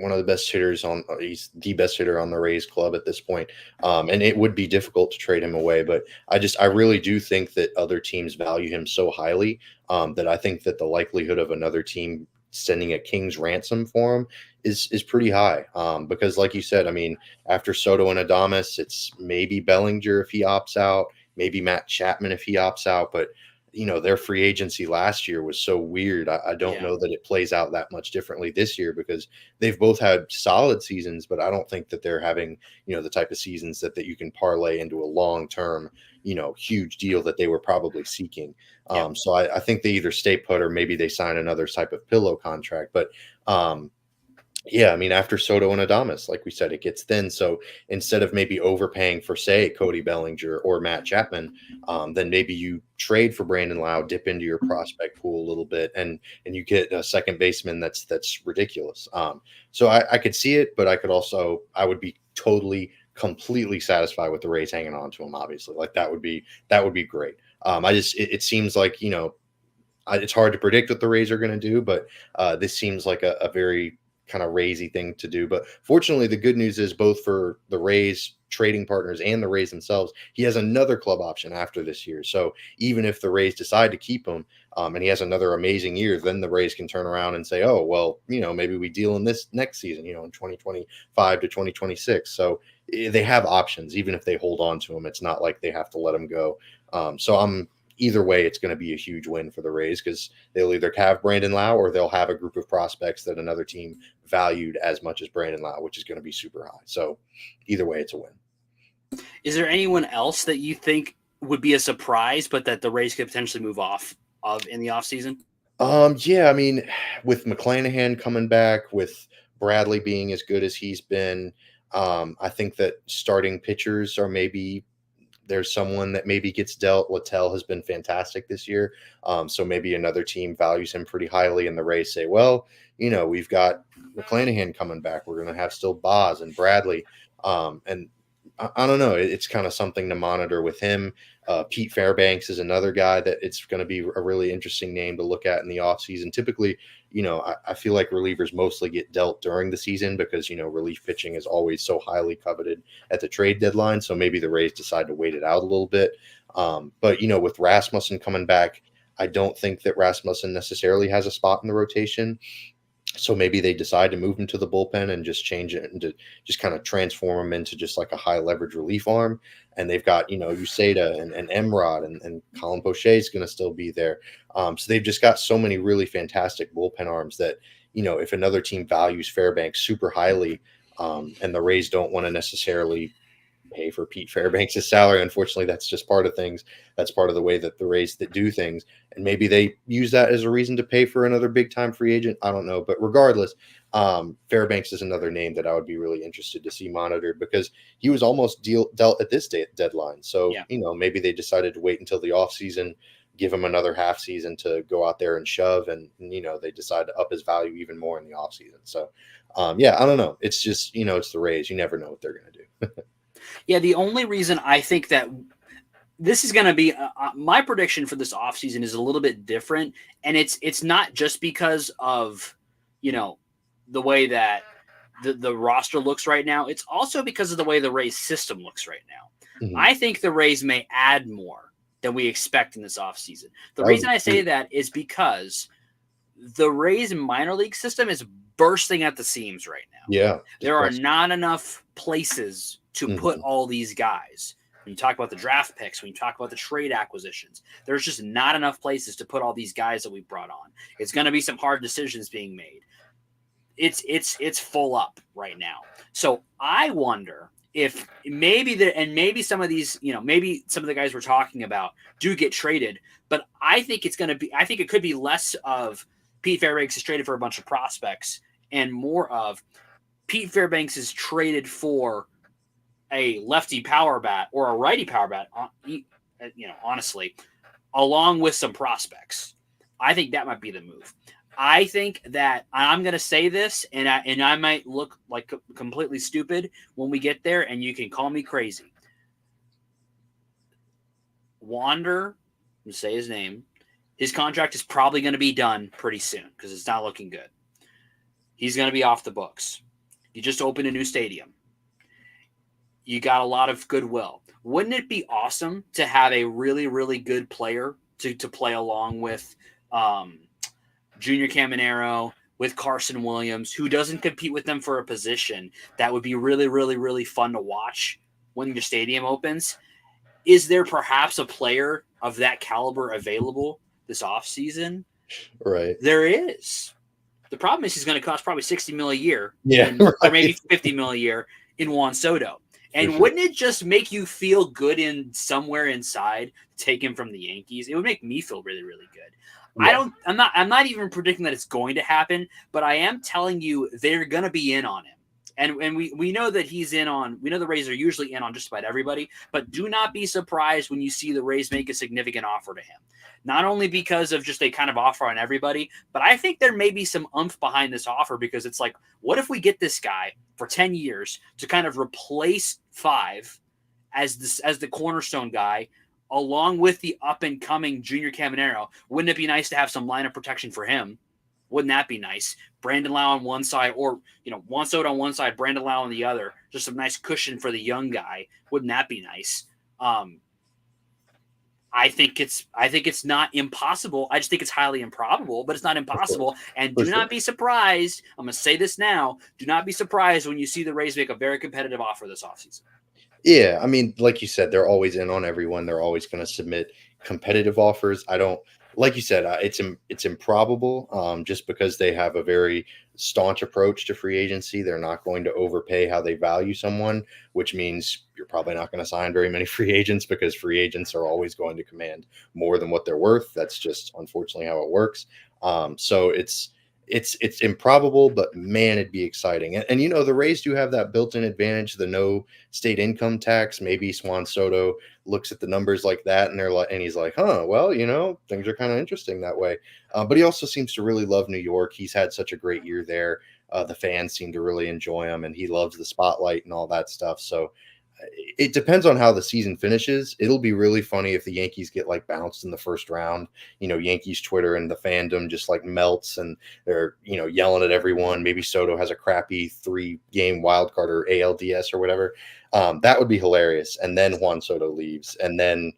one of the best hitters he's the best hitter on the Rays club at this point. And it would be difficult to trade him away, but I really do think that other teams value him so highly that I think that the likelihood of another team sending a king's ransom for him is pretty high. Because like you said, I mean, after Soto and Adames, it's maybe Bellinger if he opts out, maybe Matt Chapman if he opts out, but their free agency last year was so weird. I don't know that it plays out that much differently this year, because they've both had solid seasons, but I don't think that they're having, the type of seasons that you can parlay into a long-term, huge deal that they were probably seeking. So I think they either stay put or maybe they sign another type of pillow contract. But yeah, I mean, after Soto and Adames, like we said, it gets thin. So instead of maybe overpaying for, say, Cody Bellinger or Matt Chapman, then maybe you trade for Brandon Lau, dip into your prospect pool a little bit, and you get a second baseman that's ridiculous. So I could see it, but I would be completely satisfied with the Rays hanging on to him. Obviously, like that would be great. It seems like it's hard to predict what the Rays are going to do, but this seems like a very kind of Rays-y thing to do. But fortunately, the good news is both for the Rays trading partners and the Rays themselves, he has another club option after this year. So even if the Rays decide to keep him and he has another amazing year, then the Rays can turn around and say, oh, well, maybe we deal in this next season, in 2025 to 2026. So they have options. Even if they hold on to him, it's not like they have to let him go. So either way, it's going to be a huge win for the Rays, because they'll either have Brandon Lau or they'll have a group of prospects that another team valued as much as Brandon Lau, which is going to be super high. So either way, it's a win. Is there anyone else that you think would be a surprise, but that the Rays could potentially move off of in the offseason? Yeah, I mean, with McClanahan coming back, with Bradley being as good as he's been, I think that starting pitchers are maybe there's someone that maybe gets dealt. Littell has been fantastic this year. So maybe another team values him pretty highly, and the Rays say, well, we've got McClanahan coming back. We're going to have still Boz and Bradley. And I don't know. It's kind of something to monitor with him. Pete Fairbanks is another guy that it's going to be a really interesting name to look at in the offseason. Typically, I feel like relievers mostly get dealt during the season because, relief pitching is always so highly coveted at the trade deadline. So maybe the Rays decide to wait it out a little bit. But, with Rasmussen coming back, I don't think that Rasmussen necessarily has a spot in the rotation. So maybe they decide to move him to the bullpen and just change it and to just kind of transform him into just like a high leverage relief arm. And they've got, Uceda and Emrod and Colin Poche is going to still be there. So they've just got so many really fantastic bullpen arms that, if another team values Fairbanks super highly and the Rays don't want to necessarily pay for Pete Fairbanks' salary. Unfortunately, that's just part of things. That's part of the way that the Rays that do things. And maybe they use that as a reason to pay for another big time free agent. I don't know. But regardless, Fairbanks is another name that I would be really interested to see monitored because he was almost dealt at this deadline. So, maybe they decided to wait until the offseason, give him another half season to go out there and shove. And, they decide to up his value even more in the offseason. So, I don't know. It's just, it's the Rays. You never know what they're going to do. Yeah, the only reason I think that this is going to be my prediction for this offseason is a little bit different, and it's not just because of the way that the roster looks right now. It's also because of the way the Rays system looks right now. Mm-hmm. I think the Rays may add more than we expect in this offseason. The reason I say that is because the Rays minor league system is bursting at the seams right now. Yeah, there are not enough places to put all these guys. When you talk about the draft picks, when you talk about the trade acquisitions, there's just not enough places to put all these guys that we brought on. It's going to be some hard decisions being made. It's full up right now. So I wonder if maybe some of these, maybe some of the guys we're talking about do get traded, but I think it could be less of Pete Fairbanks is traded for a bunch of prospects and more of Pete Fairbanks is traded for a lefty power bat or a righty power bat, honestly, along with some prospects. I think that might be the move. I think that I'm going to say this, and I might look like completely stupid when we get there, and you can call me crazy. Wander, I'm say his name. His contract is probably going to be done pretty soon because it's not looking good. He's going to be off the books. You just opened a new stadium. You got a lot of goodwill. Wouldn't it be awesome to have a really, really good player to play along with Junior Caminero, with Carson Williams, who doesn't compete with them for a position? That would be really, really, really fun to watch when your stadium opens. Is there perhaps a player of that caliber available this offseason? Right. There is. The problem is he's going to cost probably $60 million a year, or maybe $50 million a year in Juan Soto. And wouldn't it just make you feel good in somewhere inside to take him from the Yankees? It would make me feel really, really good. Yeah. I'm not even predicting that it's going to happen, but I am telling you they're going to be in on him. And we know that he's in on, we know the Rays are usually in on just about everybody, but do not be surprised when you see the Rays make a significant offer to him. Not only because of just a kind of offer on everybody, but I think there may be some oomph behind this offer because it's like, what if we get this guy for 10 years to kind of replace Five as the cornerstone guy, along with the up-and-coming Junior Caminero? Wouldn't it be nice to have some line of protection for him? Wouldn't that be nice? Brandon Lau on one side, or Juan Soto on one side, Brandon Lau on the other. Just some nice cushion for the young guy. Wouldn't that be nice? I think it's not impossible. I just think it's highly improbable, but it's not impossible. And do not be surprised. I'm going to say this now. Do not be surprised when you see the Rays make a very competitive offer this offseason. Yeah, I mean, like you said, they're always in on everyone. They're always going to submit competitive offers. Like you said, it's improbable just because they have a very staunch approach to free agency. They're not going to overpay how they value someone, which means you're probably not going to sign very many free agents because free agents are always going to command more than what they're worth. That's just unfortunately how it works. So it's improbable, but man, it'd be exciting. And the Rays do have that built-in advantage, the no state income tax. Maybe Juan Soto looks at the numbers like that, and he's like, huh, well, things are kind of interesting that way. But he also seems to really love New York. He's had such a great year there. The fans seem to really enjoy him, and he loves the spotlight and all that stuff. So it depends on how the season finishes. It'll be really funny if the Yankees get like bounced in the first round. Yankees Twitter and the fandom just like melts, and they're yelling at everyone. Maybe Soto has a crappy 3-game wild card or ALDS or whatever. That would be hilarious. And then Juan Soto leaves, and then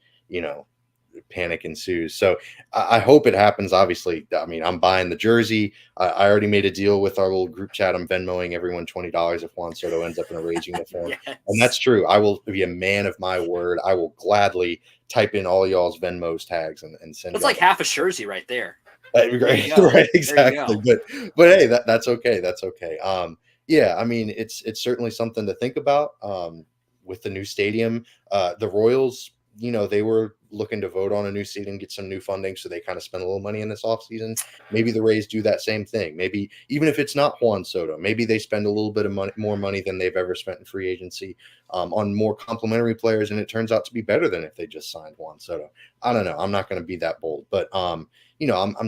panic ensues. So I hope it happens. Obviously, I mean, I'm buying the jersey. I already made a deal with our little group chat. I'm Venmoing everyone $20 if Juan Soto ends up in a Rays uniform. Yes. And that's true. I will be a man of my word. I will gladly type in all y'all's Venmos tags and send. It's like half a jersey right there. That'd be great. Right, exactly. But hey, that's okay. That's okay. Yeah, I mean, it's certainly something to think about. With the new stadium, the Royals, they were looking to vote on a new stadium, get some new funding, so they kind of spent a little money in this offseason. Maybe the Rays do that same thing. Maybe even if it's not Juan Soto, maybe they spend a little bit of more money than they've ever spent in free agency on more complementary players, and it turns out to be better than if they just signed Juan Soto. I don't know. I'm not going to be that bold, but I'm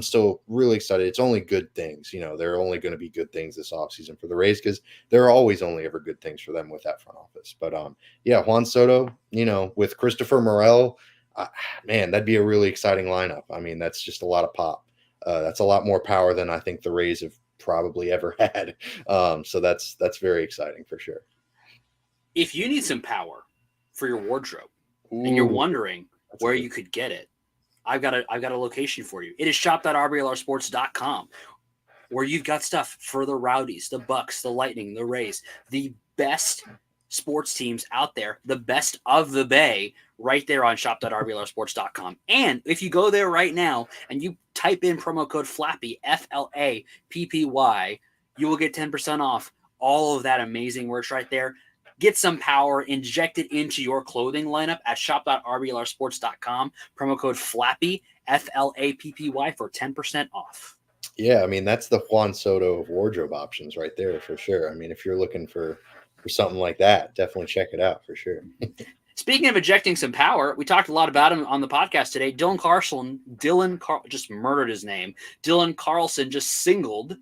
still really excited. It's only good things. There are only going to be good things this offseason for the Rays, because there are always only ever good things for them with that front office. But yeah, Juan Soto, with Christopher Morel, man, that'd be a really exciting lineup. I mean, that's just a lot of pop. That's a lot more power than I think the Rays have probably ever had. So that's very exciting for sure. If you need some power for your wardrobe, and you're wondering where you could get it, I've got a location for you. It is shop.rblrsports.com, where you've got stuff for the Rowdies, the Bucks, the Lightning, the Rays, the best sports teams out there, the best of the Bay, right there on shop.rblrsports.com. And if you go there right now and you type in promo code FLAPPY, FLAPPY, you will get 10% off all of that amazing merch right there. Get some power, inject it into your clothing lineup at shop.rblrsports.com. Promo code FLAPPY, FLAPPY, for 10% off. Yeah, I mean, that's the Juan Soto of wardrobe options right there for sure. I mean, if you're looking for something like that, definitely check it out for sure. Speaking of injecting some power, we talked a lot about him on the podcast today. Just murdered his name. Dylan Carlson just singled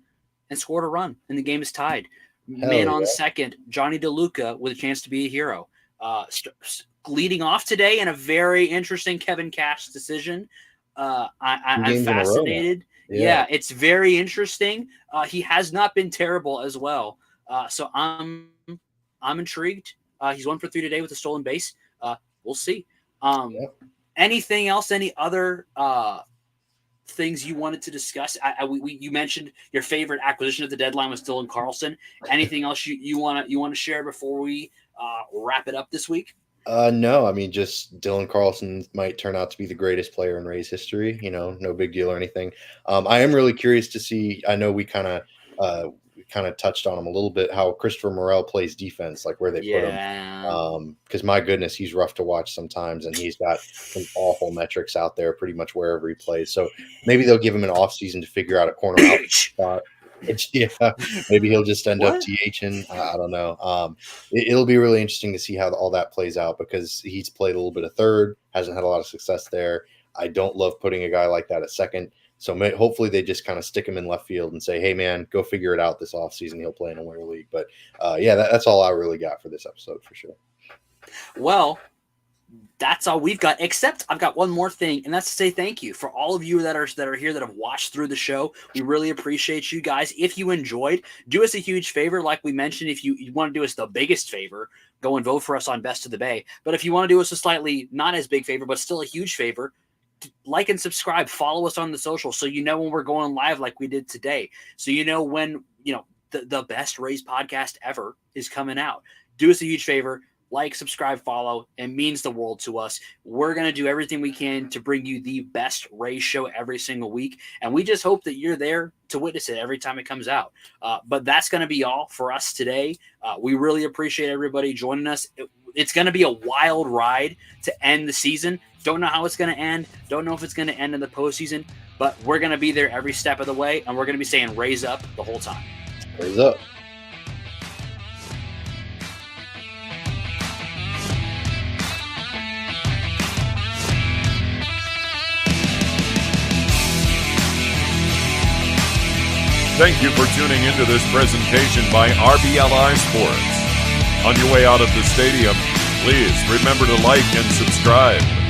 and scored a run, and the game is tied. Man on second, Johnny DeLuca with a chance to be a hero. Leading off today in a very interesting Kevin Cash decision. I'm fascinated. Yeah, it's very interesting. He has not been terrible as well. So I'm intrigued. He's 1 for 3 today with a stolen base. We'll see. Anything else? Any other things you wanted to discuss? You mentioned your favorite acquisition at the deadline was Dylan Carlson. Anything else you want to share before we wrap it up this week? No, I mean, just Dylan Carlson might turn out to be the greatest player in Rays history. No big deal or anything. I am really curious to see. I know we kind of touched on him a little bit, how Christopher Morel plays defense, like where they put him. Because my goodness, he's rough to watch sometimes, and he's got some awful metrics out there pretty much wherever he plays. So maybe they'll give him an offseason to figure out a corner out spot. Yeah, maybe he'll just end up DHing. I don't know. It'll be really interesting to see how all that plays out, because he's played a little bit of third, hasn't had a lot of success there. I don't love putting a guy like that at second. So hopefully they just kind of stick him in left field and say, hey, man, go figure it out this offseason. He'll play in a winter league. But, yeah, that's all I really got for this episode for sure. Well, that's all we've got, except I've got one more thing, and that's to say thank you for all of you that are here that have watched through the show. We really appreciate you guys. If you enjoyed, do us a huge favor. Like we mentioned, if you want to do us the biggest favor, go and vote for us on Best of the Bay. But if you want to do us a slightly not as big favor, but still a huge favor, like and subscribe, follow us on the social, so you know when we're going live like we did today. So you know when the best Rays podcast ever is coming out. Do us a huge favor. Like, subscribe, follow. It means the world to us. We're going to do everything we can to bring you the best Rays show every single week. And we just hope that you're there to witness it every time it comes out. But that's going to be all for us today. We really appreciate everybody joining us. It's going to be a wild ride to end the season. Don't know how it's going to end. Don't know if it's going to end in the postseason. But we're going to be there every step of the way, and we're going to be saying raise up the whole time. Raise up. Thank you for tuning into this presentation by RBLR Sports. On your way out of the stadium, please remember to like and subscribe.